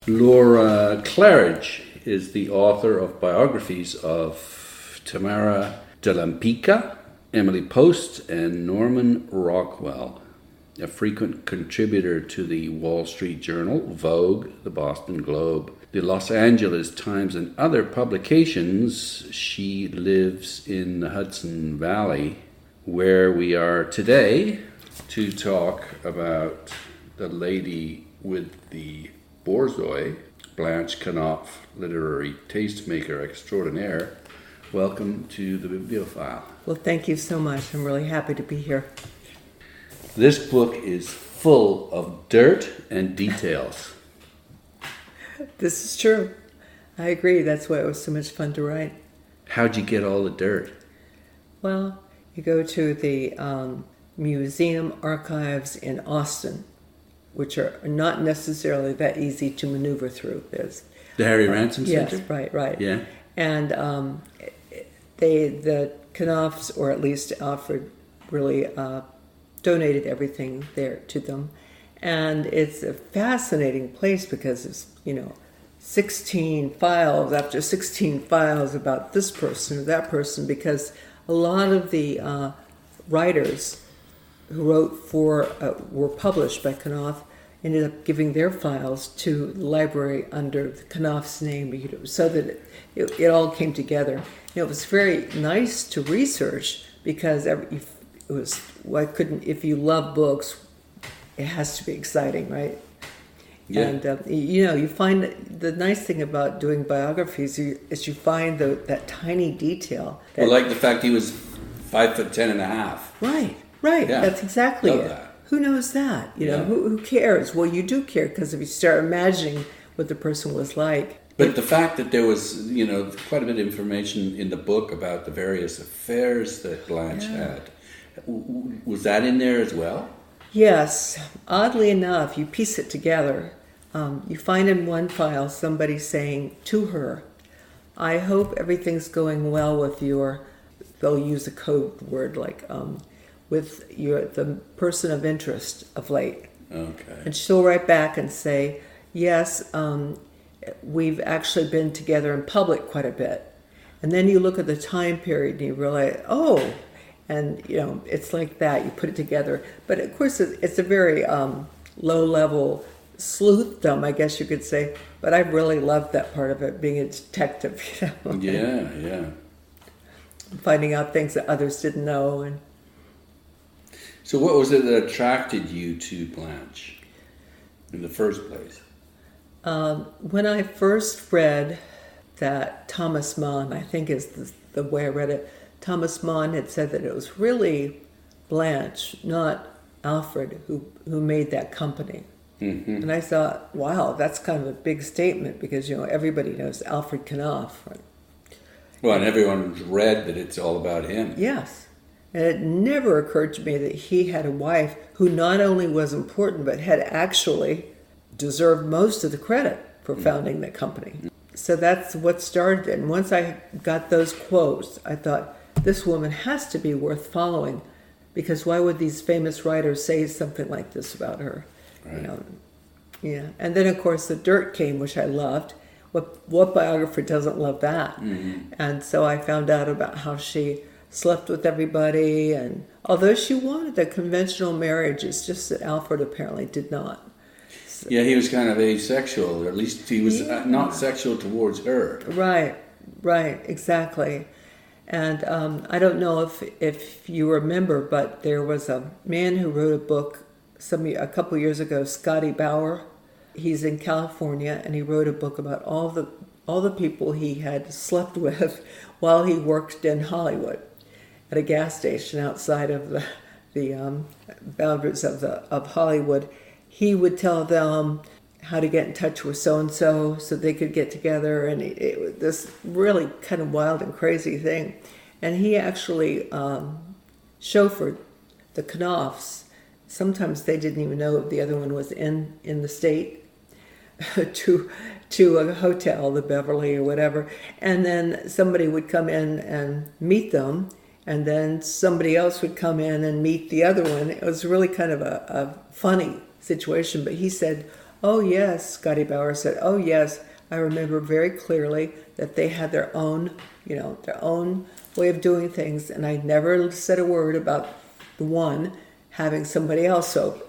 Laura Claridge is the author of biographies of Tamara de Lampica, Emily Post, and Norman Rockwell. A frequent contributor to the Wall Street Journal, Vogue, the Boston Globe, the Los Angeles Times, and other publications, she lives in the Hudson Valley, where we are today to talk about the lady with the Borzoi, Blanche Knopf, literary tastemaker extraordinaire. Welcome to the Bibliophile. Well, thank you so much. I'm really happy to be here. This book is full of dirt and details. This is true. I agree. That's why it was so much fun to write. How'd you get all the dirt? Well, you go to the museum archives in Austin, which are not necessarily that easy to maneuver through. There's the Harry Ransom Center? Yes, right. Yeah. And the Knopfs, or at least Alfred, really donated everything there to them. And it's a fascinating place because it's, 16 files after 16 files about this person or that person, because a lot of the writers who wrote for, were published by Knopf, ended up giving their files to the library under Knopf's name, so that it all came together. It was very nice to research because it was, if you love books, it has to be exciting, right? Yeah. And, you find the nice thing about doing biographies is you find that tiny detail. Well, like the fact he was 5'10.5". Right. Yeah. That's exactly Love it. that. Who knows that? Yeah. Who cares? Well, you do care, because if you start imagining what the person was like. But the fact that there was, quite a bit of information in the book about the various affairs that Blanche had, was that in there as well? Yes. Oddly enough, you piece it together. You find in one file somebody saying to her, "I hope everything's going well with they'll use a code word like, with the person of interest of late." Okay. And she'll write back and say, "Yes, we've actually been together in public quite a bit." And then you look at the time period and you realize, and it's like that. You put it together. But of course, it's a very low-level sleuthdom, I guess you could say. But I really loved that part of it, being a detective. Yeah. Finding out things that others didn't know. And so what was it that attracted you to Blanche in the first place? When I first read that Thomas Mann, I think is the way I read it, Thomas Mann had said that it was really Blanche, not Alfred, who made that company. Mm-hmm. And I thought, wow, that's kind of a big statement, because everybody knows Alfred Knopf. Right? Well, and everyone's read that it's all about him. Yes. And it never occurred to me that he had a wife who not only was important, but had actually deserved most of the credit for founding the company. So that's what started it. And once I got those quotes, I thought, this woman has to be worth following, because why would these famous writers say something like this about her? Right. Yeah. And then, of course, the dirt came, which I loved. What biographer doesn't love that? Mm-hmm. And so I found out about how she slept with everybody, and although she wanted a conventional marriage, it's just that Alfred apparently did not. So, yeah, he was kind of asexual, or at least he was not sexual towards her. Right, exactly. And I don't know if you remember, but there was a man who wrote a book a couple years ago, Scotty Bauer. He's in California, and he wrote a book about all the people he had slept with while he worked in Hollywood at a gas station outside of the boundaries of Hollywood. He would tell them how to get in touch with so-and-so so they could get together, and it was this really kind of wild and crazy thing. And he actually chauffeured the Knopfs. Sometimes they didn't even know if the other one was in the state to a hotel, the Beverly or whatever. And then somebody would come in and meet them, and then somebody else would come in and meet the other one. It was really kind of a funny situation. But he said, Oh, yes, Scotty Bauer said, oh, yes, I remember very clearly that they had their own, their own way of doing things, and I never said a word about the one having somebody else over.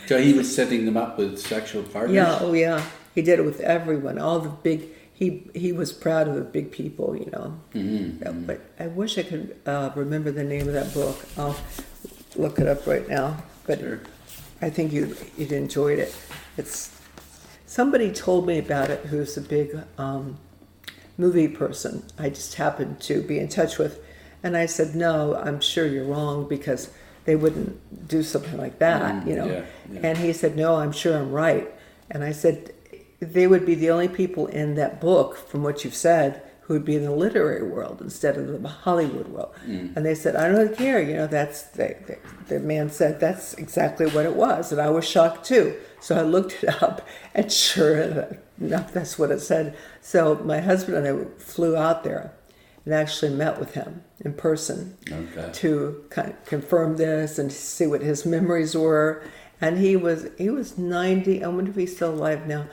So he was setting them up with sexual partners? Yeah, oh yeah. He did it with everyone. All the big, he was proud of the big people, Mm-hmm. But I wish I could remember the name of that book. I'll look it up right now. But Sure. I think you'd enjoyed it. Somebody told me about it who's a big movie person. I just happened to be in touch with. And I said, no, I'm sure you're wrong because they wouldn't do something like that, Yeah. And he said, no, I'm sure I'm right. And I said, they would be the only people in that book, from what you've said, who would be in the literary world instead of the Hollywood world. And they said, I don't care, the man said that's exactly what it was. And I was shocked too. So I looked it up, and sure enough, that's what it said. So my husband and I flew out there and actually met with him in person to kind of confirm this and see what his memories were. And he was 90. I wonder if he's still alive now,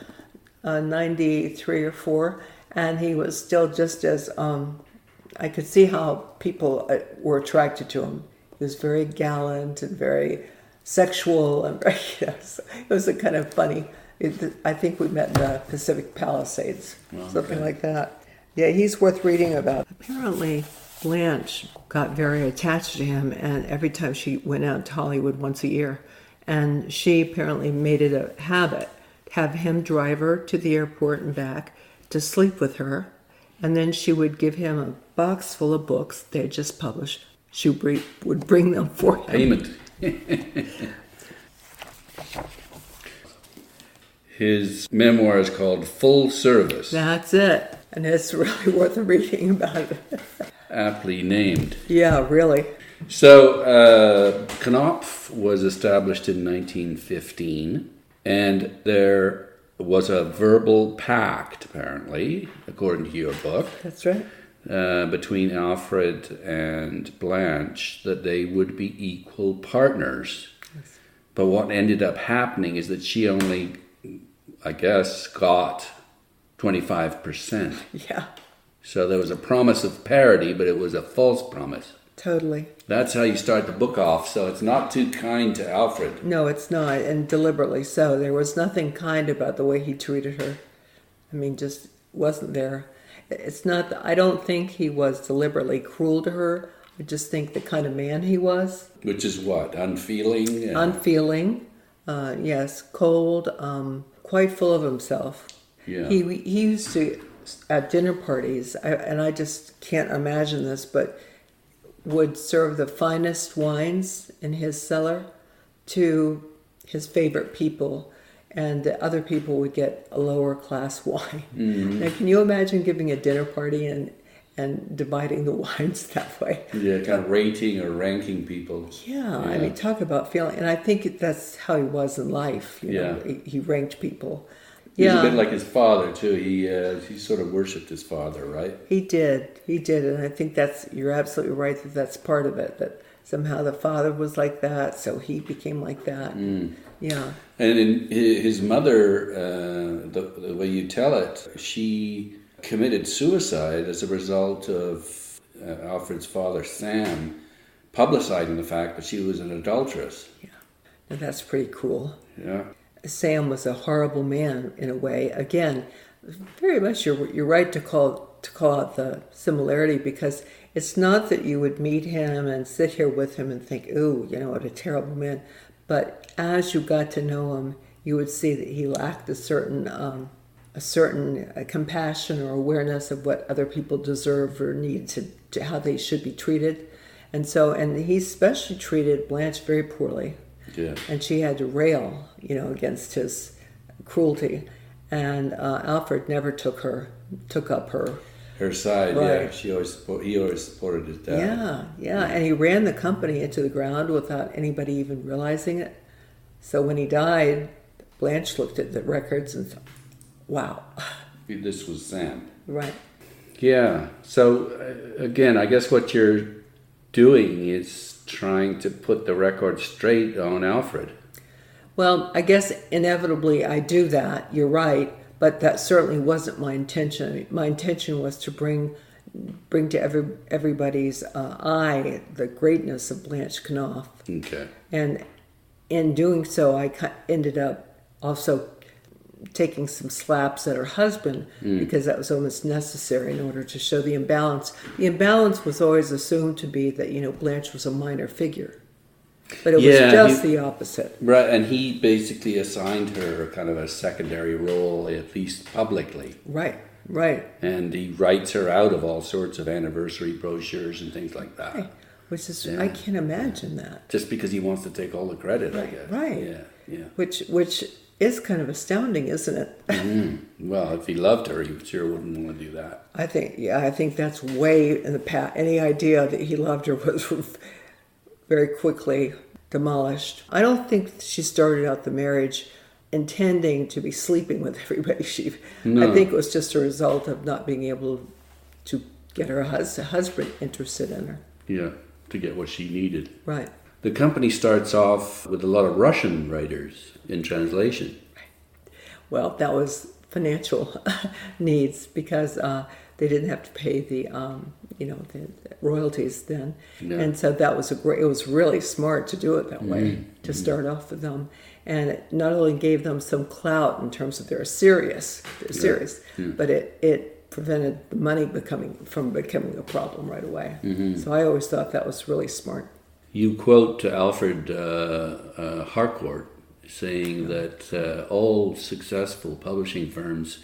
93 or 4, and he was still just as I could see how people were attracted to him. He was very gallant and very sexual, and it was a kind of funny. I think we met in the Pacific Palisades, something like that. Yeah, he's worth reading about. Apparently, Blanche got very attached to him, and every time she went out to Hollywood once a year, and she apparently made it a habit to have him drive her to the airport and back to sleep with her, and then she would give him a box full of books they had just published. She would bring them for him. Payment. His memoir is called Full Service. That's it. And it's really worth reading about it. Aptly named. Yeah, really. So, Knopf was established in 1915, and there was a verbal pact, apparently, according to your book. That's right. Between Alfred and Blanche, that they would be equal partners. Yes. But what ended up happening is that she only, I guess, got 25%. Yeah. So there was a promise of parity, but it was a false promise. Totally. That's how you start the book off, so it's not too kind to Alfred. No, it's not, and deliberately so. There was nothing kind about the way he treated her. I mean, just wasn't there. It's not, I don't think he was deliberately cruel to her. I just think the kind of man he was. Which is what? Unfeeling? Unfeeling, yes, cold, quite full of himself. Yeah. He used to, at dinner parties, and I just can't imagine this, but would serve the finest wines in his cellar to his favorite people, and the other people would get a lower class wine. Mm-hmm. Now, can you imagine giving a dinner party and dividing the wines that way? Yeah, kind of rating or ranking people. Yeah, I mean, talk about feeling, and I think that's how he was in life. You know, he ranked people. He was a bit like his father too. He sort of worshipped his father, right? He did, and I think you're absolutely right that that's part of it. That somehow the father was like that, so he became like that. Yeah. And in his mother, the way you tell it, she committed suicide as a result of Alfred's father, Sam, publicizing the fact that she was an adulteress. Yeah, and that's pretty cruel. Yeah. Sam was a horrible man in a way. Again, very much you're right to call out the similarity, because it's not that you would meet him and sit here with him and think, ooh, what a terrible man. But as you got to know him, you would see that he lacked a certain compassion or awareness of what other people deserve or need to how they should be treated. And he especially treated Blanche very poorly. Yeah. And she had to rail, against his cruelty. And Alfred never took up her side. right. Yeah, he always supported his dad. Yeah, and he ran the company into the ground without anybody even realizing it. So when he died, Blanche looked at the records and thought, wow. This was Sam. Right. Yeah. So again, I guess what you're doing is trying to put the record straight on Alfred. Well, I guess inevitably I do that. You're right, but that certainly wasn't my intention. My intention was to bring to everybody's eye the greatness of Blanche Knopf. Okay. And in doing so, I ended up also taking some slaps at her husband because that was almost necessary in order to show the imbalance. The imbalance was always assumed to be that, Blanche was a minor figure. But it was just the opposite. Right, and he basically assigned her kind of a secondary role, at least publicly. Right. And he writes her out of all sorts of anniversary brochures and things like that. Right. Which is, I can't imagine that. Just because he wants to take all the credit, I guess. Right. Yeah. Which is kind of astounding, isn't it? Mm-hmm. Well, if he loved her, he sure wouldn't want to do that. I think that's way in the past. Any idea that he loved her was very quickly demolished. I don't think she started out the marriage intending to be sleeping with everybody. I think it was just a result of not being able to get her husband interested in her. Yeah, to get what she needed. Right. The company starts off with a lot of Russian writers in translation. Well, that was financial needs because they didn't have to pay the royalties then, and so that was it was really smart to do it that way to start off with them, and it not only gave them some clout in terms of they're serious, but it prevented the money from becoming a problem right away. So I always thought that was really smart. You quote Alfred Harcourt saying that all successful publishing firms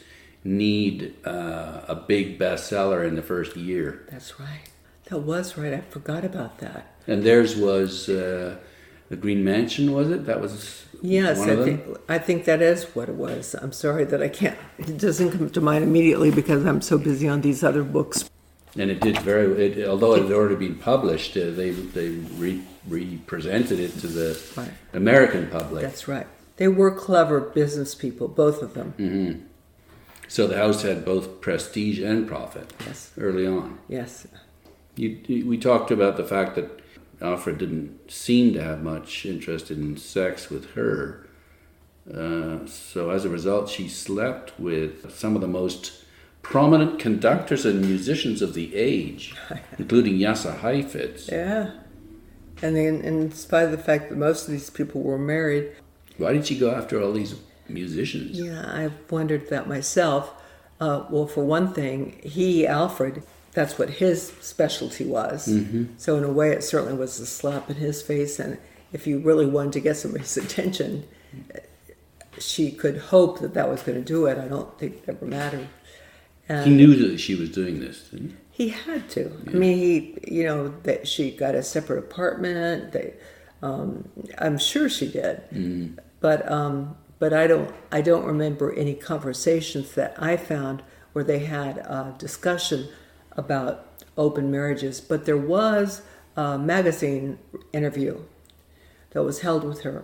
need a big bestseller in the first year. That's right. That was right. I forgot about that. And theirs was The Green Mansion, was it? That was yes. I think that is what it was. I'm sorry that I can't. It doesn't come to mind immediately because I'm so busy on these other books. And it did although it had already been published, they represented it to the American public. That's right. They were clever business people, both of them. Mm-hmm. So the house had both prestige and profit early on. Yes. We talked about the fact that Alfred didn't seem to have much interest in sex with her. So as a result, she slept with some of the most prominent conductors and musicians of the age, including Lasse Heifetz. Yeah. And then, in spite of the fact that most of these people were married. Why did she go after all these musicians? Yeah, I've wondered that myself. Well, for one thing, Alfred, that's what his specialty was. Mm-hmm. So in a way, it certainly was a slap in his face. And if you really wanted to get somebody's attention, she could hope that was going to do it. I don't think it ever mattered. And he knew that she was doing this, didn't he? He had to. Yeah. I mean, that she got a separate apartment. I'm sure she did. Mm. But I don't remember any conversations that I found where they had a discussion about open marriages. But there was a magazine interview that was held with her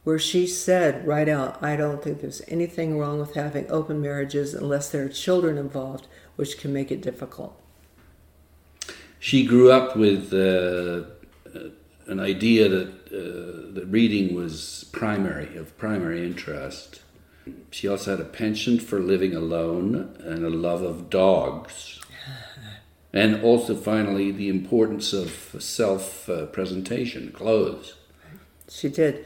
where she said right out, I don't think there's anything wrong with having open marriages unless there are children involved, which can make it difficult. She grew up with an idea that reading was of primary interest. She also had a penchant for living alone and a love of dogs. And also, finally, the importance of self-presentation, clothes. She did.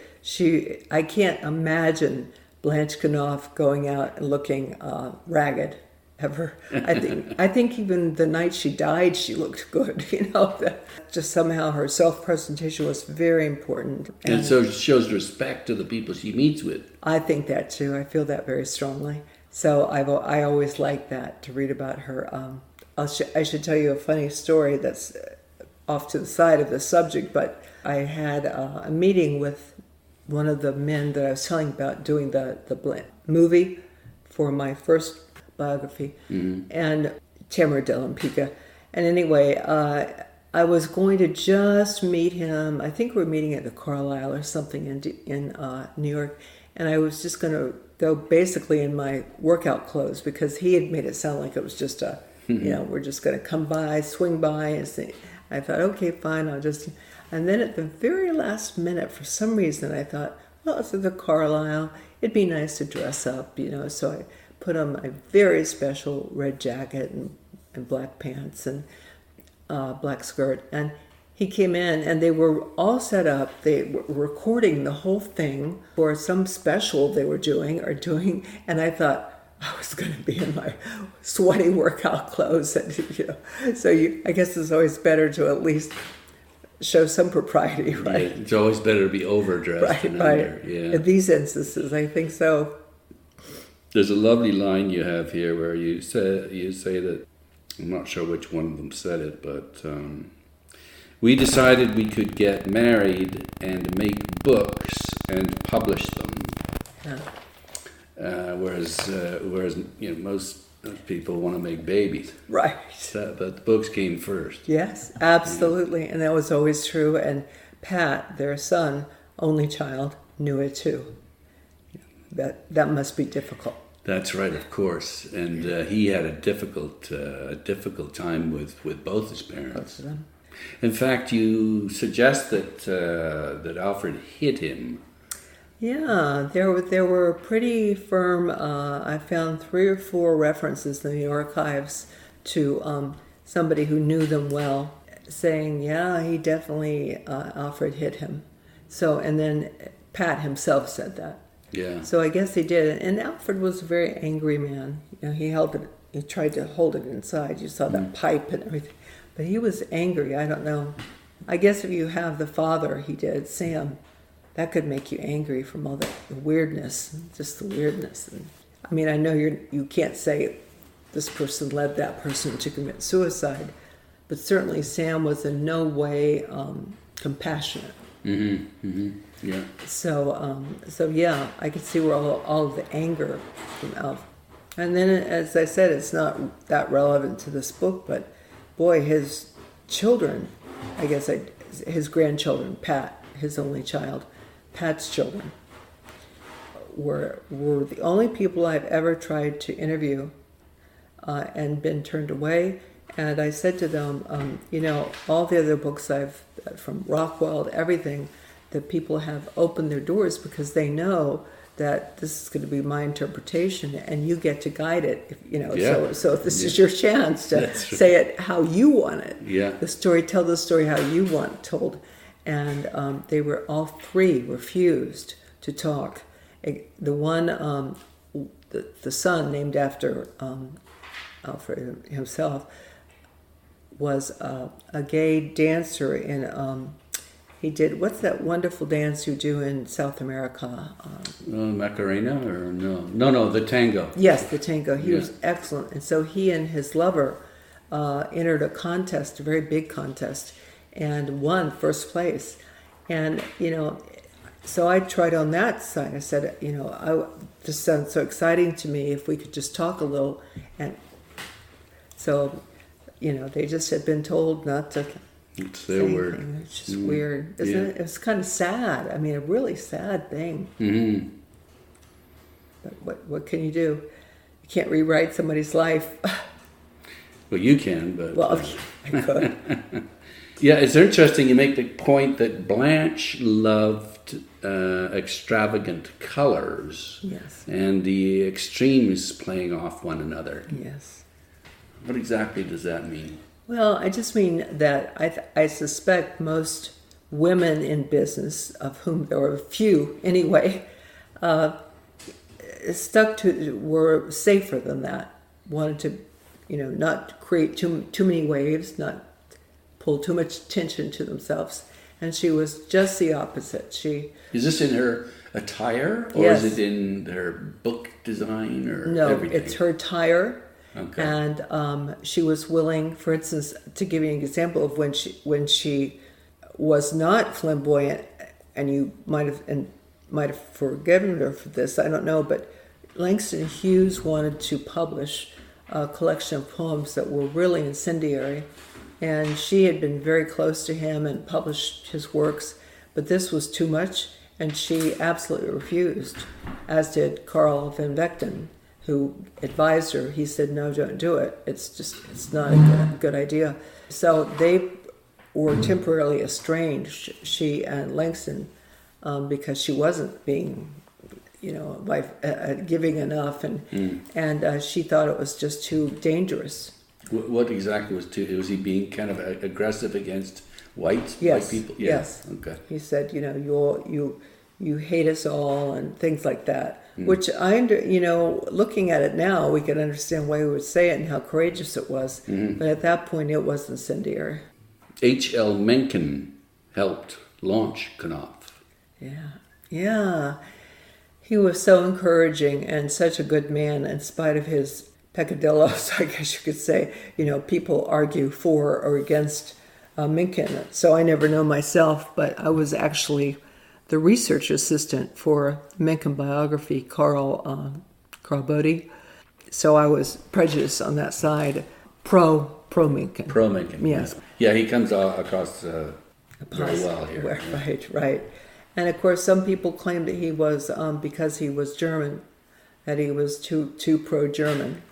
I can't imagine Blanche Knopf going out and looking ragged ever. I think even the night she died, she looked good. Just somehow her self-presentation was very important. And so she shows respect to the people she meets with. I think that too. I feel that very strongly. So I always like that, to read about her. I should tell you a funny story that's off to the side of the subject, but I had a meeting with one of the men that I was telling about doing the movie for my first biography, and Tamara Delampika. And anyway, I was going to just meet him. I think we were meeting at the Carlisle or something in New York. And I was just going to go basically in my workout clothes because he had made it sound like it was just we're just going to come by, swing by. And see. I thought, okay, fine, I'll just... And then at the very last minute, for some reason, I thought, well, it's the Carlisle. It'd be nice to dress up, So I put on my very special red jacket and black pants and black skirt. And he came in, and they were all set up. They were recording the whole thing for some special they were doing. And I thought, I was going to be in my sweaty workout clothes. And, I guess it's always better to at least show some propriety, right? Yeah, it's always better to be overdressed than under. Yeah. In these instances, I think so. There's a lovely line you have here where you say that, I'm not sure which one of them said it, but we decided we could get married and make books and publish them. Yeah. Whereas most people want to make babies. Right. But the books came first. Yes, absolutely. Yeah. And that was always true. And Pat, their son, only child, knew it too. That must be difficult. That's right, of course. And he had a difficult time with both his parents. Both of them. In fact, you suggest that Alfred hit him. Yeah, there were pretty firm. I found 3 or 4 references in the archives to somebody who knew them well, saying, "Yeah, he definitely Alfred hit him." So, and then Pat himself said that. Yeah. So I guess he did, and Alfred was a very angry man. He held it. He tried to hold it inside. You saw that pipe and everything, but he was angry. I don't know. I guess if you have the father he did, Sam, that could make you angry from all the weirdness, just the weirdness. And, I mean, I know you can't say this person led that person to commit suicide, but certainly Sam was in no way compassionate. Mm-hmm. Mm-hmm. Yeah. So yeah, I could see where all of the anger from Alf. And then, as I said, it's not that relevant to this book, but boy, his children, his grandchildren, Pat, his only child, Pat's children, were the only people I've ever tried to interview and been turned away. And I said to them, all the other books from Rockwell, everything, that people have opened their doors because they know that this is going to be my interpretation, and you get to guide it. Yeah. So this is your chance to say it how you want it. Yeah. Tell the story how you want it told. And they were all 3 refused to talk. The one, the son named after Alfred himself, was a gay dancer in. He did, what's that wonderful dance you do in South America? Macarena or no? No, the tango. Yes, the tango. He was excellent. And so he and his lover entered a contest, a very big contest, and won first place. And, so I tried on that side. I said, this sounds so exciting to me if we could just talk a little. And so, they just had been told not to. It's their word. It's just weird, isn't it? It was kind of sad. I mean, a really sad thing. Mm-hmm. But what can you do? You can't rewrite somebody's life. Well, you can, but... Well, I could. Yeah, it's interesting you make the point that Blanche loved extravagant colors. Yes. And the extremes playing off one another. Yes. What exactly does that mean? Well, I just mean that I suspect most women in business, of whom there were a few anyway, were safer than that. Wanted to, not create too many waves, not pull too much attention to themselves. And she was just the opposite. Is this in her attire, or yes. is it in her book design, or no, everything? It's her attire. Okay. And she was willing, for instance, to give you an example of when she was not flamboyant, and you might have forgiven her for this, I don't know, but Langston Hughes wanted to publish a collection of poems that were really incendiary, and she had been very close to him and published his works, but this was too much, and she absolutely refused, as did Carl van Vechten, who advised her. He said, no, don't do it. It's not a good idea. So they were temporarily estranged, she and Langston, because she wasn't being, giving enough, and she thought it was just too dangerous. What exactly was he being kind of aggressive against white people? Yeah. Yes. Okay. He said, you hate us all and things like that. Which looking at it now, we can understand why he would say it and how courageous it was. But at that point, it was incendiary. H.L. Mencken helped launch Knopf. Yeah. He was so encouraging and such a good man in spite of his peccadillos, I guess you could say. People argue for or against Mencken. So I never know myself, but I was actually the research assistant for Mencken biography, Carl Bodie. So I was prejudiced on that side, pro Mencken. Pro Mencken. Yes. Yeah, he comes across very well here. Right. And of course, some people claim that he was, because he was German, that he was too pro-German.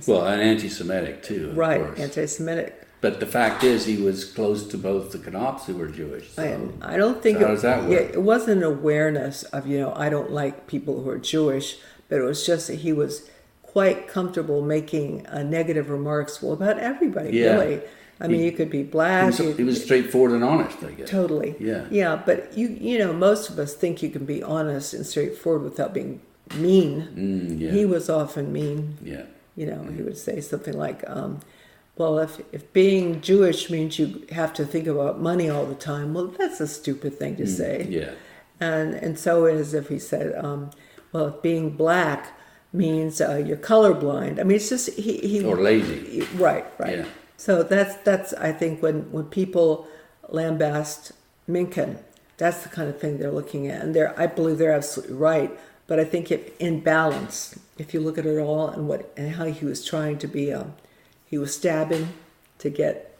Well, and anti-Semitic too, of course. Anti-Semitic. But the fact is, he was close to both the Knopfs who were Jewish. So, I don't think how does that work? Yeah, it wasn't an awareness of, I don't like people who are Jewish, but it was just that he was quite comfortable making negative remarks, about everybody, really. I mean, you could be black. He was straightforward and honest, I guess. Totally. Yeah. Yeah, but most of us think you can be honest and straightforward without being mean. He was often mean. Yeah. He would say something like, well, if being Jewish means you have to think about money all the time, well, that's a stupid thing to say. Yeah. And so is if he said, well, if being black means you're colorblind. I mean, it's just he or lazy. Right. Yeah. So that's I think when people lambast Mencken, that's the kind of thing they're looking at, and I believe they're absolutely right. But I think in balance, if you look at it all and how he was trying to be, he was stabbing to get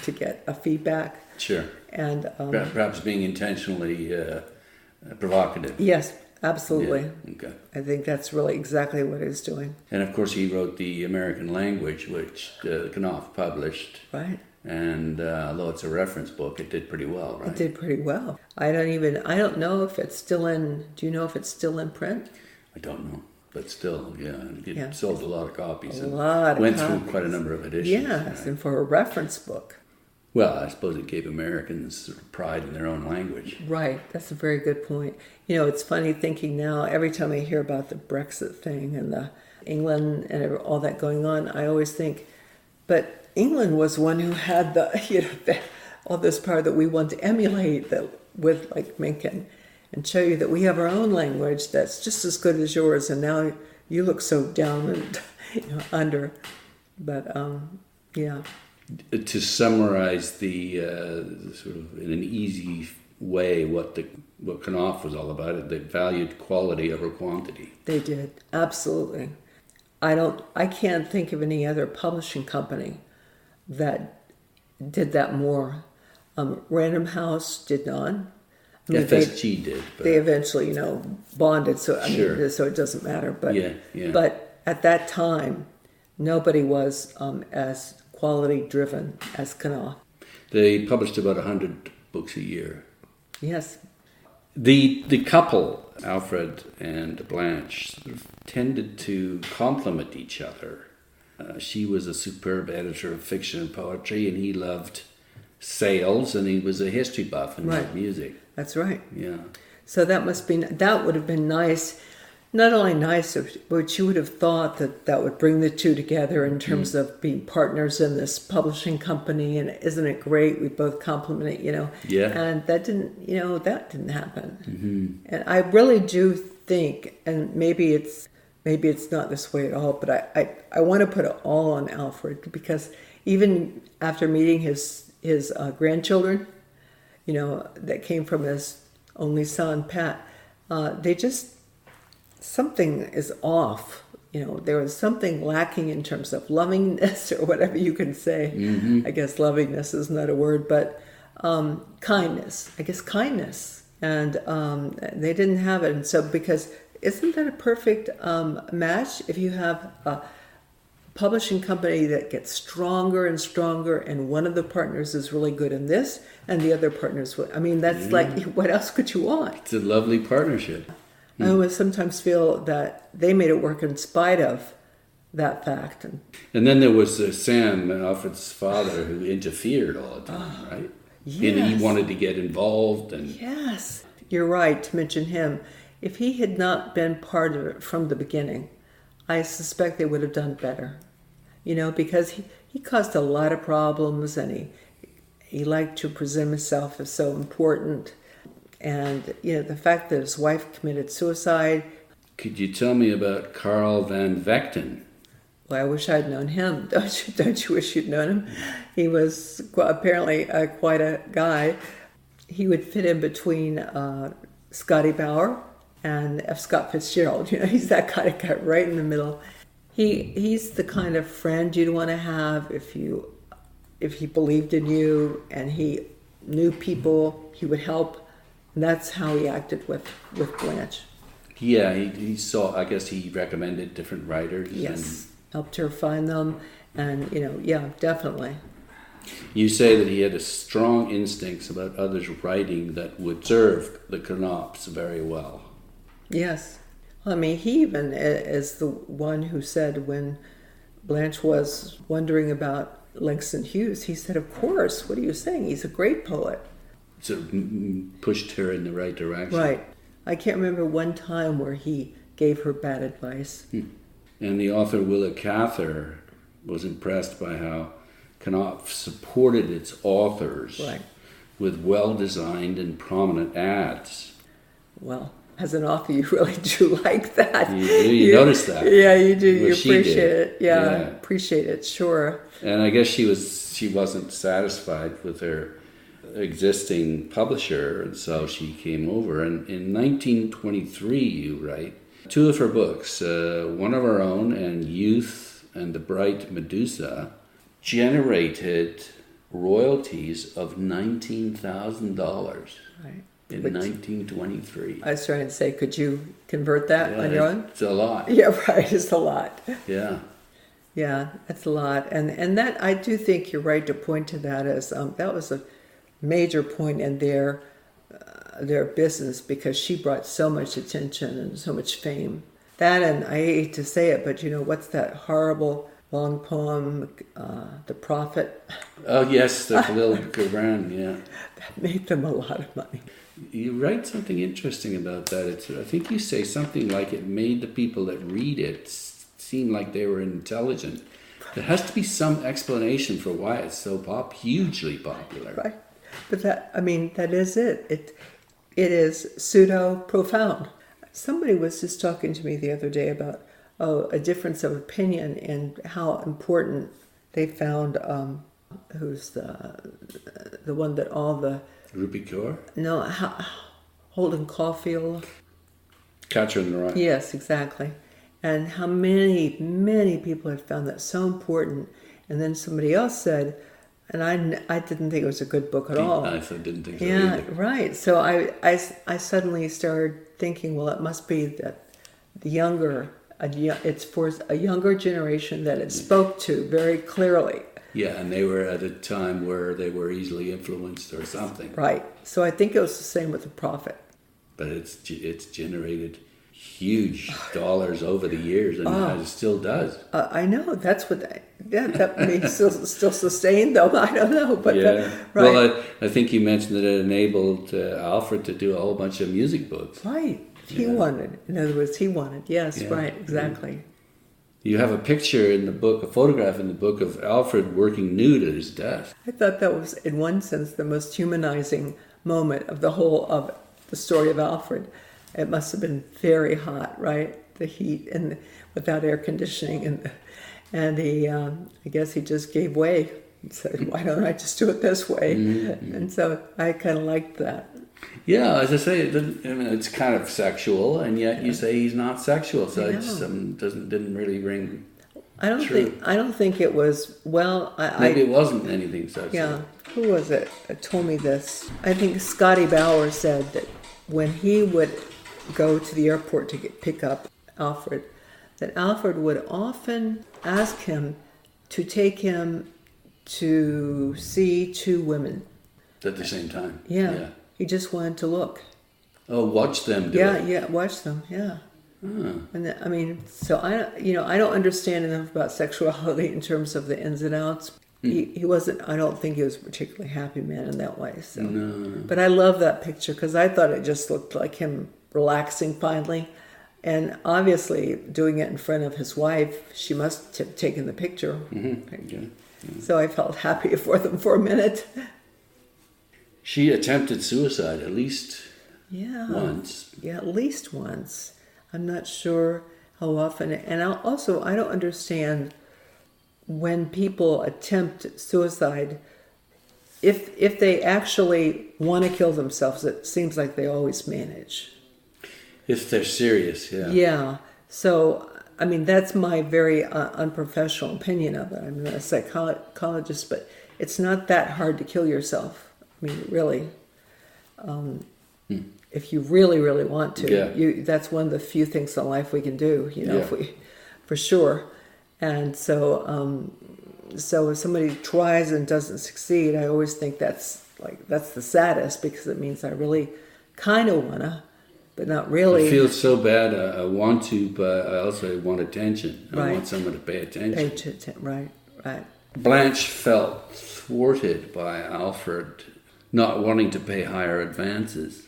a feedback. Sure. And perhaps being intentionally provocative. Yes, absolutely. Yeah. Okay. I think that's really exactly what he's doing. And of course, he wrote the American Language, which Knopf published. Right. And although it's a reference book, it did pretty well, right? It did pretty well. I don't know if it's still in. Do you know if it's still in print? I don't know. But still, it sold a lot of copies. Went through quite a number of editions. Yes, right? And for a reference book. Well, I suppose it gave Americans sort of pride in their own language. Right, that's a very good point. It's funny thinking now, every time I hear about the Brexit thing and the England and all that going on, I always think, but England was one who had all this power that we want to emulate with like Mencken and show you that we have our own language that's just as good as yours, and now you look so down and under. But yeah. To summarize the sort of in an easy way what Knopf was all about, they valued quality over quantity. They did, absolutely. I can't think of any other publishing company that did that more. Random House did not. FSG did. But they eventually, bonded, so sure. So it doesn't matter. But yeah. But at that time, nobody was as quality driven as Knopf. They published about 100 books a year. Yes. The couple, Alfred and Blanche, sort of tended to complement each other. She was a superb editor of fiction and poetry, and he loved sails, and he was a history buff and loved music. That's right. Yeah. So that would have been nice. Not only nice, but you would have thought that would bring the two together in terms of being partners in this publishing company. And isn't it great? We both complement it, Yeah. And that didn't happen. Mm-hmm. And I really do think, and maybe it's not this way at all, but I want to put it all on Alfred, because even after meeting his grandchildren, that came from his only son, Pat, they just, something is off. There was something lacking in terms of lovingness, or whatever you can say. Mm-hmm. I guess lovingness is not a word, but kindness. I guess kindness. And they didn't have it. And so, because isn't that a perfect match if you have a publishing company that gets stronger and stronger, and one of the partners is really good in this, and the other partners would. I mean, that's like, what else could you want? It's a lovely partnership. I always sometimes feel that they made it work in spite of that fact. And then there was Sam, Alfred's father, who interfered all the time, right? Yes. And he wanted to get involved. And Yes, you're right to mention him. If he had not been part of it from the beginning, I suspect they would have done better. Because he caused a lot of problems, and he liked to present himself as so important. And, the fact that his wife committed suicide. Could you tell me about Carl van Vechten? Well, I wish I'd known him. Don't you wish you'd known him? He was apparently quite a guy. He would fit in between Scotty Bauer and F. Scott Fitzgerald. He's that kind of guy right in the middle. He's the kind of friend you'd want to have if he believed in you and he knew people, he would help. And that's how he acted with Blanche. Yeah, he saw, I guess he recommended different writers. Yes, helped her find them. And, definitely. You say that he had a strong instincts about others' writing that would serve the Knopfs very well. Yes. I mean, he even is the one who said when Blanche was wondering about Langston Hughes, he said, of course, what are you saying? He's a great poet. So pushed her in the right direction. Right. I can't remember one time where he gave her bad advice. And the author Willa Cather was impressed by how Knopf supported its authors with well-designed and prominent ads. Well, as an author, you really do like that. You notice that. Yeah, you do. Well, you appreciate it. Yeah, appreciate it, sure. And I guess she wasn't satisfied with her existing publisher, and so she came over. And in 1923, you write, two of her books, one of her own and Youth and the Bright Medusa, generated royalties of $19,000 in 1923. I was trying to say, could you convert that on your own? It's a lot. Yeah, right. It's a lot. Yeah. Yeah, that's a lot. And that, I do think you're right to point to that as that was a major point in their business, because she brought so much attention and so much fame. That, and I hate to say it, but what's that horrible long poem, The Prophet? Oh, yes, the Khalil Gibran, yeah. That made them a lot of money. You write something interesting about that. I think you say something like it made the people that read it seem like they were intelligent. There has to be some explanation for why it's so hugely popular. Right. But that is it. It is pseudo-profound. Somebody was just talking to me the other day about a difference of opinion and how important they found, who's the one that all the... Rupi Kaur? No, Holden Caulfield. Catcher in the Rye. Yes, exactly. And how many people had found that so important. And then somebody else said, and I didn't think it was a good book at all. I didn't think so either. either. Right. So I suddenly started thinking, well, it must be that it's for a younger generation that it spoke to very clearly. Yeah, and they were at a time where they were easily influenced or something. Right. So I think it was the same with The Prophet. But it's generated huge dollars over the years, and it still does. I know. That's what that may still sustain, though. I don't know. But yeah. Right. Well, I think you mentioned that it enabled Alfred to do a whole bunch of music books. Right. He wanted. In other words, he wanted. Yes, right. Exactly. Yeah. You have a picture in the book, a photograph in the book of Alfred working nude at his desk. I thought that was, in one sense, the most humanizing moment of the whole of the story of Alfred. It must have been very hot, right? The heat and without air conditioning, and he, I guess he just gave way and said, "Why don't I just do it this way?" Mm-hmm. And so I kind of liked that. Yeah, as I say, it's kind of sexual, and yet you say he's not sexual, so it didn't really ring. I don't think it was. Well, maybe it wasn't anything sexual. Yeah, who was it that told me this? I think Scotty Bauer said that when he would go to the airport to pick up Alfred, that Alfred would often ask him to take him to see two women. At the same time? Yeah. He just wanted to look. Oh, watch them do it? Yeah, watch them, yeah. Oh. And I mean, so I don't understand enough about sexuality in terms of the ins and outs. He wasn't, I don't think he was a particularly happy man in that way. So. No. But I love that picture because I thought it just looked like him relaxing finally. And obviously doing it in front of his wife, she must have taken the picture. Mm-hmm. Yeah. So I felt happy for them for a minute. She attempted suicide at least once. Yeah, at least once. I'm not sure how often. And I don't understand when people attempt suicide, if they actually want to kill themselves, it seems like they always manage. If they're serious, yeah. Yeah. So, I mean, that's my very unprofessional opinion of it. I'm not a psychologist, but it's not that hard to kill yourself. I mean, really. If you really, really want to, that's one of the few things in life we can do, for sure. And so, so if somebody tries and doesn't succeed, I always think that's the saddest because it means I really kind of wanna, but not really. I feel so bad. I want to, but I also want attention. I want someone to pay attention. Right. Blanche felt thwarted by Alfred not wanting to pay higher advances.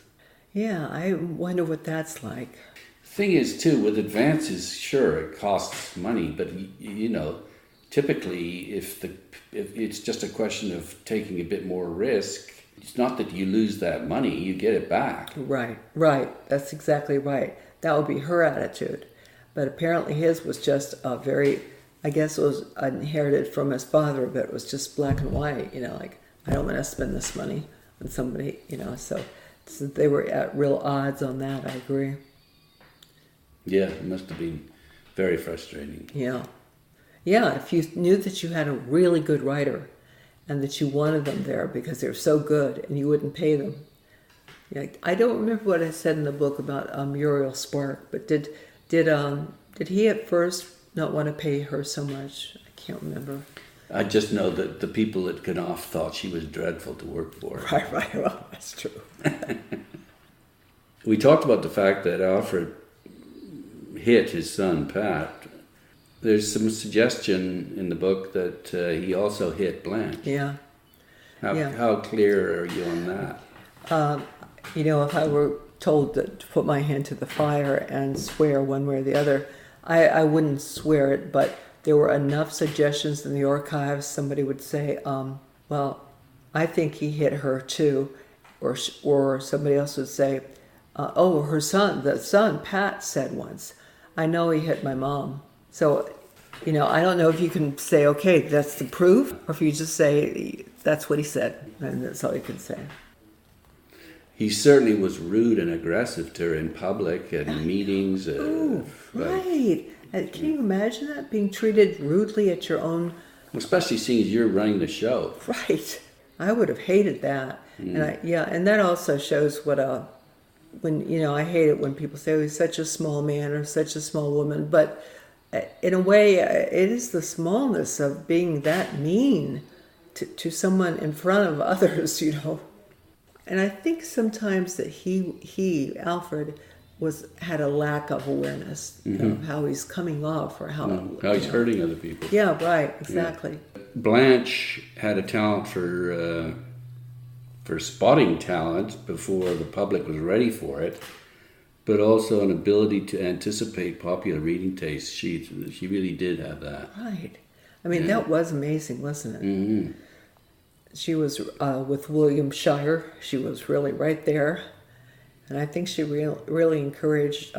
Yeah, I wonder what that's like. Thing is, too, with advances, sure, it costs money, but typically, if it's just a question of taking a bit more risk, it's not that you lose that money; you get it back. Right. That's exactly right. That would be her attitude, but apparently his was just a very, I guess it was inherited from his father, but it was just black and white. Like I don't want to spend this money on somebody. So they were at real odds on that. I agree. Yeah, it must have been very frustrating. Yeah, if you knew that you had a really good writer and that you wanted them there because they're so good and you wouldn't pay them. I don't remember what I said in the book about Muriel Spark, but did he at first not want to pay her so much? I can't remember. I just know that the people at Knopf thought she was dreadful to work for. Right, well, that's true. We talked about the fact that Alfred hit his son, Pat. There's some suggestion in the book that he also hit Blanche. Yeah. How clear are you on that? If I were told to put my hand to the fire and swear one way or the other, I wouldn't swear it, but there were enough suggestions in the archives. Somebody would say, well, I think he hit her too. Or somebody else would say, the son, Pat, said once, I know he hit my mom. So, I don't know if you can say, okay, that's the proof, or if you just say, that's what he said, and that's all you can say. He certainly was rude and aggressive to her in public and in meetings. Right. Can you imagine that, being treated rudely at your own... Especially seeing as you're running the show. Right. I would have hated that. And that also shows what I hate it when people say, oh, he's such a small man or such a small woman, but in a way, it is the smallness of being that mean to someone in front of others, And I think sometimes that he Alfred, had a lack of awareness of how he's coming off or how he's hurting other people. Yeah, right, exactly. Yeah. Blanche had a talent for spotting talent before the public was ready for it, but also an ability to anticipate popular reading tastes. She really did have that. Right. I mean, that was amazing, wasn't it? Mm-hmm. She was with William Shire. She was really right there. And I think she really encouraged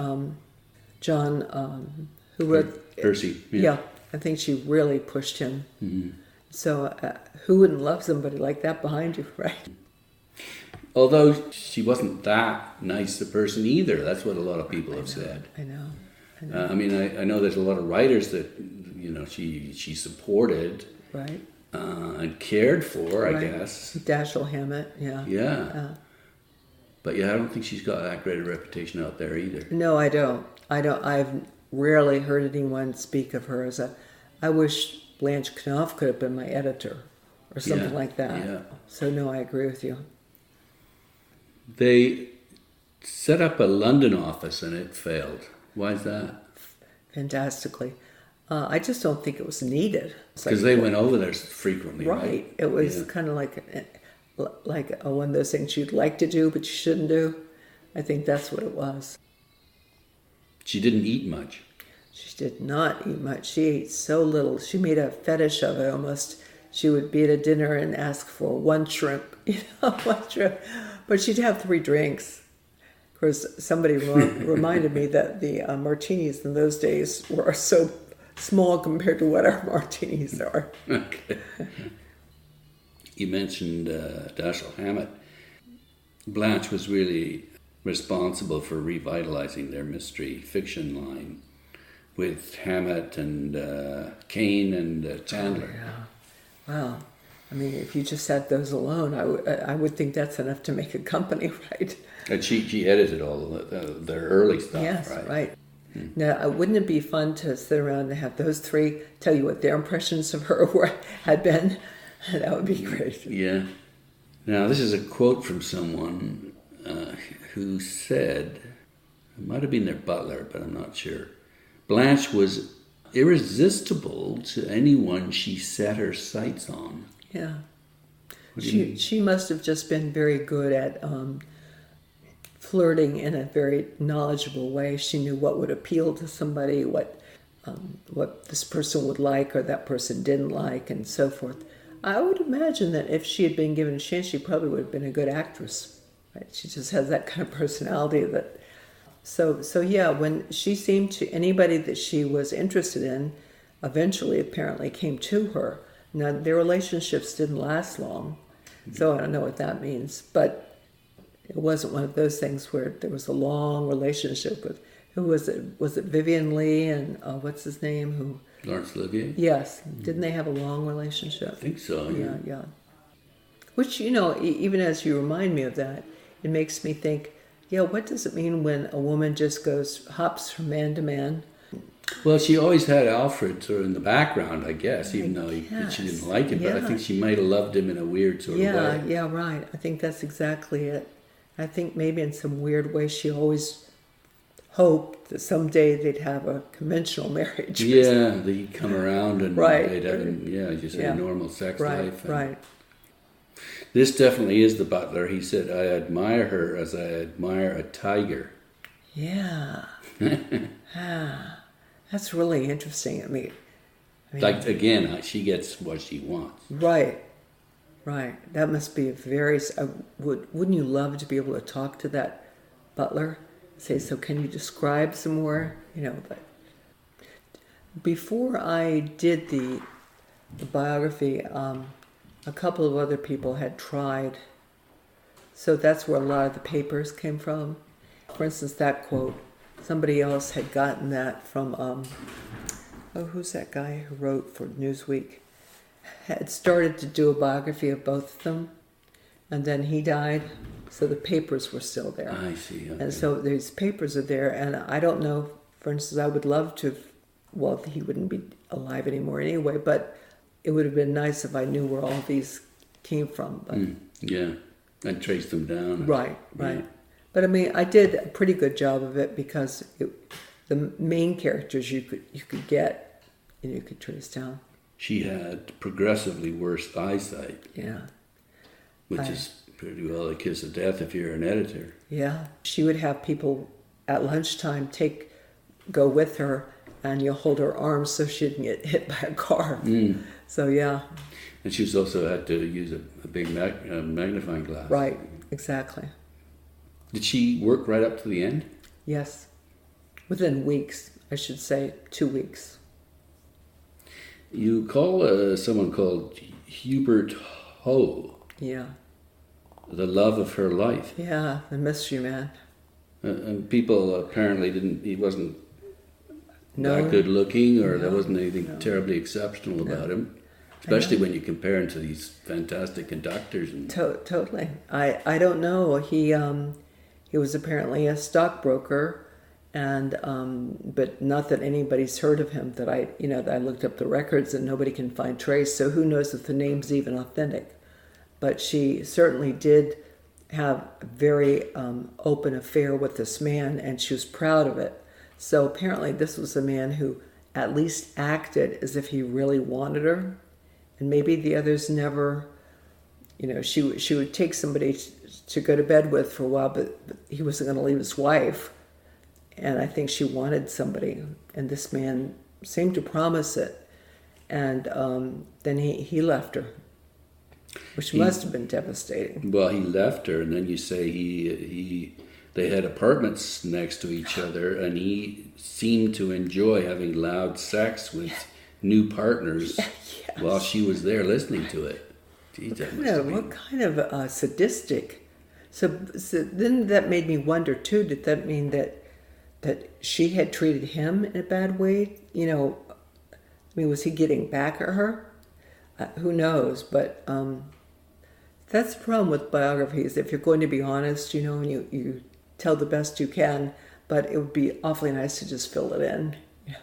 John, who wrote... Percy. Yeah, I think she really pushed him. Mm-hmm. So who wouldn't love somebody like that behind you, right? Although she wasn't that nice a person either. That's what a lot of people have said. I know. I know there's a lot of writers that, she supported. Right. And cared for, I guess. Dashiell Hammett, yeah. Yeah. But I don't think she's got that great a reputation out there either. No, I don't. I've rarely heard anyone speak of her as I wish Blanche Knopf could have been my editor or something like that. Yeah. So no, I agree with you. They set up a London office and it failed. Why is that? Fantastically. I just don't think it was needed. Because they went over there frequently, right? It was kind of like one of those things you'd like to do, but you shouldn't do. I think that's what it was. She didn't eat much. She did not eat much. She ate so little. She made a fetish of it almost. She would be at a dinner and ask for one shrimp, one shrimp. But she'd have 3 drinks. Of course, somebody reminded me that the martinis in those days were so small compared to what our martinis are. Okay. You mentioned Dashiell Hammett. Blanche was really responsible for revitalizing their mystery fiction line with Hammett and Kane and Chandler. Oh, yeah. Wow. I mean, if you just had those alone, I would think that's enough to make a company, right? And she edited all of their early stuff, yes, right? Right. Now, wouldn't it be fun to sit around and have those 3 tell you what their impressions of her had been? That would be great. Yeah. Now, this is a quote from someone who said, it might have been their butler, but I'm not sure. Blanche was irresistible to anyone she set her sights on. Yeah. She must have just been very good at flirting in a very knowledgeable way. She knew what would appeal to somebody, what this person would like or that person didn't like, and so forth. I would imagine that if she had been given a chance, she probably would have been a good actress. Right? She just has that kind of personality that. So yeah, when she seemed to anybody that she was interested in, eventually apparently came to her. Now their relationships didn't last long, so I don't know what that means. But it wasn't one of those things where there was a long relationship with. Who was it? Was it Vivian Leigh and what's his name? Who? Laurence Olivier? Yes. Didn't they have a long relationship? I think so. Yeah. Which, even as you remind me of that, it makes me think, what does it mean when a woman just hops from man to man? Well, she always had Alfred sort of in the background, I guess, even though she didn't like him. But I think she might have loved him in a weird sort of way. Yeah, right. I think that's exactly it. I think maybe in some weird way she always hoped that someday they'd have a conventional marriage. Yeah, they'd come around and they'd have a normal sex life. Right. This definitely is the butler. He said, I admire her as I admire a tiger. Yeah. That's really interesting. I mean, like, again, she gets what she wants. Right. That must be wouldn't you love to be able to talk to that butler? Say, so can you describe some more? But before I did the biography, a couple of other people had tried. So that's where a lot of the papers came from. For instance, that quote, somebody else had gotten that from, who's that guy who wrote for Newsweek? Had started to do a biography of both of them, and then he died. So the papers were still there. I see. Okay. And so these papers are there, and I don't know, for instance, I would love to, he wouldn't be alive anymore anyway, but it would have been nice if I knew where all these came from. But, and trace them down. Right. But I mean, I did a pretty good job of it because the main characters you could get and you could trace down. She had progressively worse eyesight. Yeah. Which is pretty well a kiss of death if you're an editor. Yeah. She would have people at lunchtime go with her and you hold her arms so she didn't get hit by a car. So, yeah. And she's also had to use a big magnifying glass. Right, exactly. Did she work right up to the end? Yes. Within weeks, I should say 2 weeks. You call someone called Hubert Hoe. Yeah. The love of her life. Yeah, the mystery man. And people apparently he wasn't that good looking, or there wasn't anything terribly exceptional about him. Especially when you compare him to these fantastic conductors. And Totally. I don't know. He was apparently a stockbroker, and but not that anybody's heard of him. That I looked up the records and nobody can find trace. So who knows if the name's even authentic? But she certainly did have a very open affair with this man, and she was proud of it. So apparently this was a man who at least acted as if he really wanted her, and maybe the others never, she would take somebody to go to bed with for a while, but he wasn't going to leave his wife, and I think she wanted somebody, and this man seemed to promise it, and then he left her, which must have been devastating. Well, he left her, and then you say they had apartments next to each other, and he seemed to enjoy having loud sex with new partners while she was there listening to it. Geez, what kind of sadistic? So then that made me wonder too. Did that mean that she had treated him in a bad way? Was he getting back at her? Who knows? But that's the problem with biographies. If you're going to be honest, and you tell the best you can, but it would be awfully nice to just fill it in. Yeah.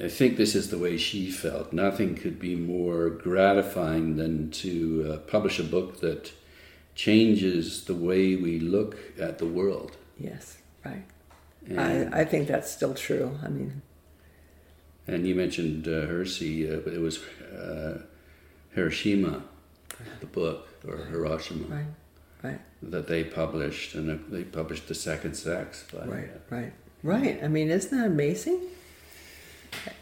I think this is the way she felt. Nothing could be more gratifying than to publish a book that changes the way we look at the world. Yes, right. I think that's still true. And you mentioned Hersey. It was Hiroshima, the book, or Hiroshima. Right. That they published, and they published The Second Sex. Right. Isn't that amazing?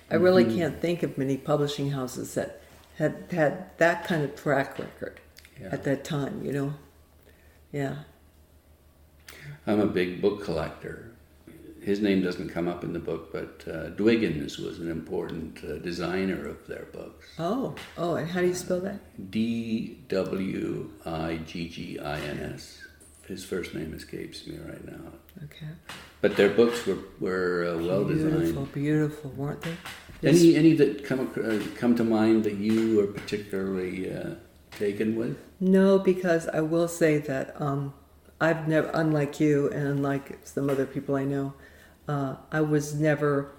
I really can't think of many publishing houses that had that kind of track record at that time, Yeah. I'm a big book collector. His name doesn't come up in the book, but Dwiggins was an important designer of their books. Oh, and how do you spell that? Dwiggins. His first name escapes me right now. Okay. But their books were well designed. Beautiful, weren't they? Any that come to mind that you are particularly taken with? No, because I will say that I've never, unlike you and unlike some other people I know, I was never.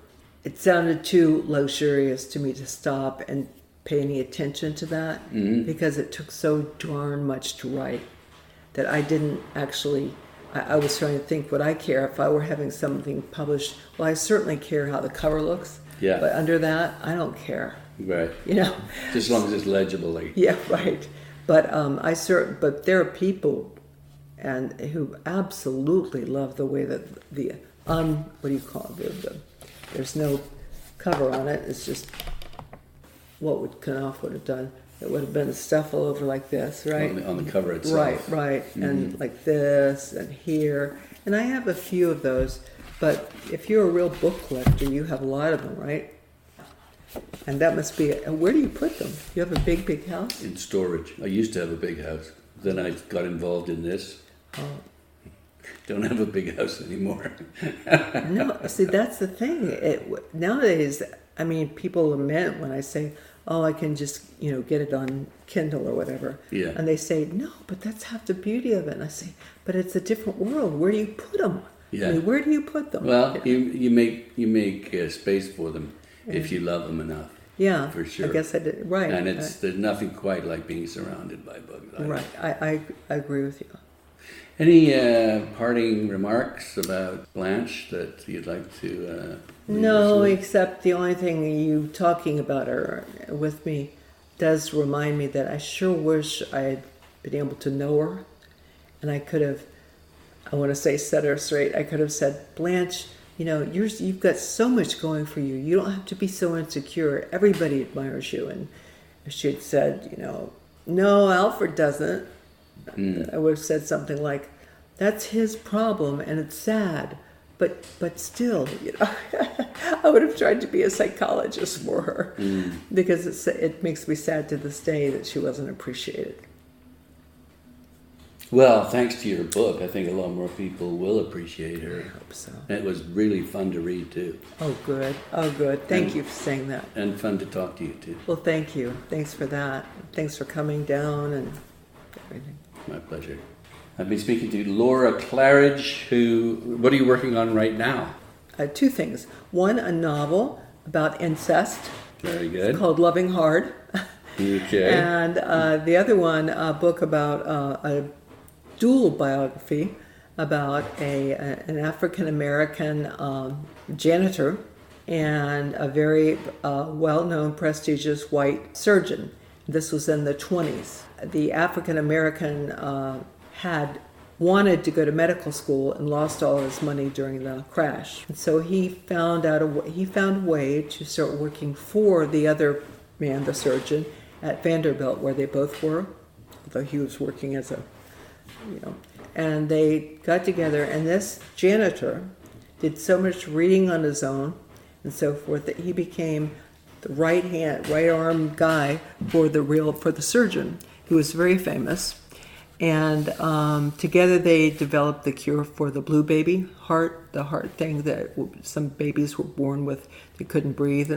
It sounded too luxurious to me to stop and pay any attention to that, because it took so darn much to write that I didn't actually. I was trying to think, would I care if I were having something published? Well, I certainly care how the cover looks. Yeah. But under that, I don't care. Right. Just as long as it's legible. Yeah, right. But but there are people who absolutely love the way that what do you call it? There's no cover on it. It's just what Knopf would have done. It would have been stuff all over like this, right? On the cover itself. Right. Mm-hmm. And like this and here. And I have a few of those. But if you're a real book collector, you have a lot of them, right? And that must be it. And where do you put them? You have a big house? In storage. I used to have a big house. Then I got involved in this. Oh. Don't have a big house anymore. No, see, that's the thing. Nowadays, people lament when I say, oh, I can just, get it on Kindle or whatever. Yeah. And they say, no, but that's half the beauty of it. And I say, but it's a different world. Where do you put them? Yeah. Where do you put them? Well, you make space for them if you love them enough. Yeah, for sure. I guess I did. Right. And there's nothing quite like being surrounded by books. Right. I agree with you. Any parting remarks about Blanche that you'd like to? No, except the only thing you talking about her with me does remind me that I sure wish I had been able to know her, and I could have. I want to say set her straight. I could have said, Blanche, you've got so much going for you. You don't have to be so insecure. Everybody admires you. And she had said, no, Alfred doesn't. I would have said something like, that's his problem and it's sad. But still, I would have tried to be a psychologist for her because it makes me sad to this day that she wasn't appreciated. Well, thanks to your book, I think a lot more people will appreciate her. I hope so. And it was really fun to read, too. Oh, good. Thank you for saying that. And fun to talk to you, too. Well, thank you. Thanks for that. Thanks for coming down and everything. My pleasure. I've been speaking to Laura Claridge, what are you working on right now? Two things. One, a novel about incest. Very good. It's called Loving Hard. Okay. And the other one, a book about a dual biography about an African-American janitor and a very well-known, prestigious white surgeon. This was in the 20s. The African-American had wanted to go to medical school and lost all his money during the crash. And so he found a way to start working for the other man, the surgeon, at Vanderbilt, where they both were, although he was working as and they got together, and this janitor did so much reading on his own and so forth that he became the right arm guy for the surgeon, who was very famous. And together they developed the cure for the blue baby heart, the heart thing that some babies were born with, they couldn't breathe.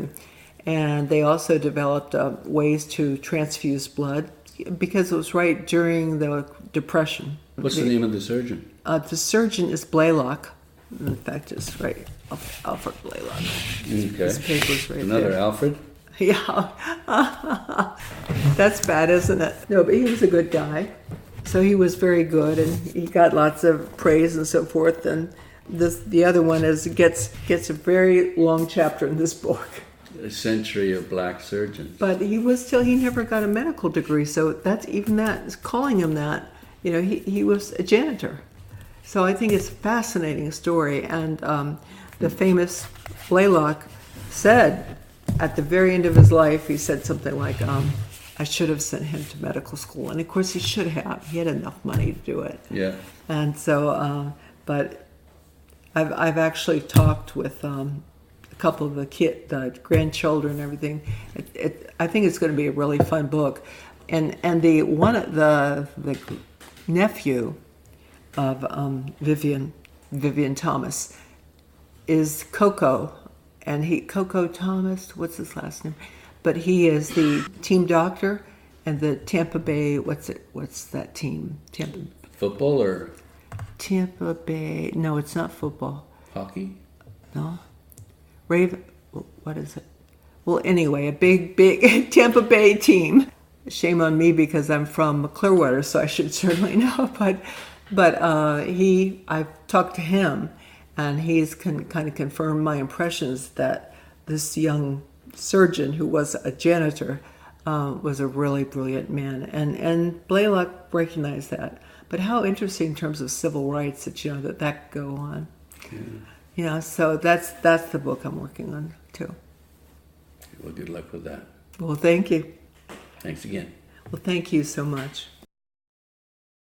And they also developed ways to transfuse blood, because it was right during the Depression. What's the name of the surgeon? The surgeon is Blaylock. In fact, it's right, Alfred Blaylock. Okay. His paper's right Another there. Alfred? Yeah. That's bad, isn't it? No, but he was a good guy. So he was very good, and he got lots of praise and so forth. And the other one gets a very long chapter in this book. A century of black surgeons. But he never got a medical degree, so calling him that, he was a janitor. So I think it's a fascinating story. And the famous Blaylock said at the very end of his life, he said something like, I should have sent him to medical school. And of course he should have. He had enough money to do it. Yeah. And so, but I've actually talked with a couple of the grandchildren and everything. I think it's going to be a really fun book. And the nephew of Vivian Thomas is Coco. And Coco Thomas, what's his last name? But he is the team doctor and the Tampa Bay, what's that team? Football or? Tampa Bay, no, it's not football. Hockey? No. What is it? Well, anyway, a big Tampa Bay team. Shame on me because I'm from Clearwater, so I should certainly know. But I've talked to him, and he's kind of confirmed my impressions that this young surgeon who was a janitor was a really brilliant man, and Blaylock recognized that. But how interesting in terms of civil rights that go on. Yeah. So that's the book I'm working on too. Well, good luck with that. Well, thank you. Thanks again. Well, thank you so much.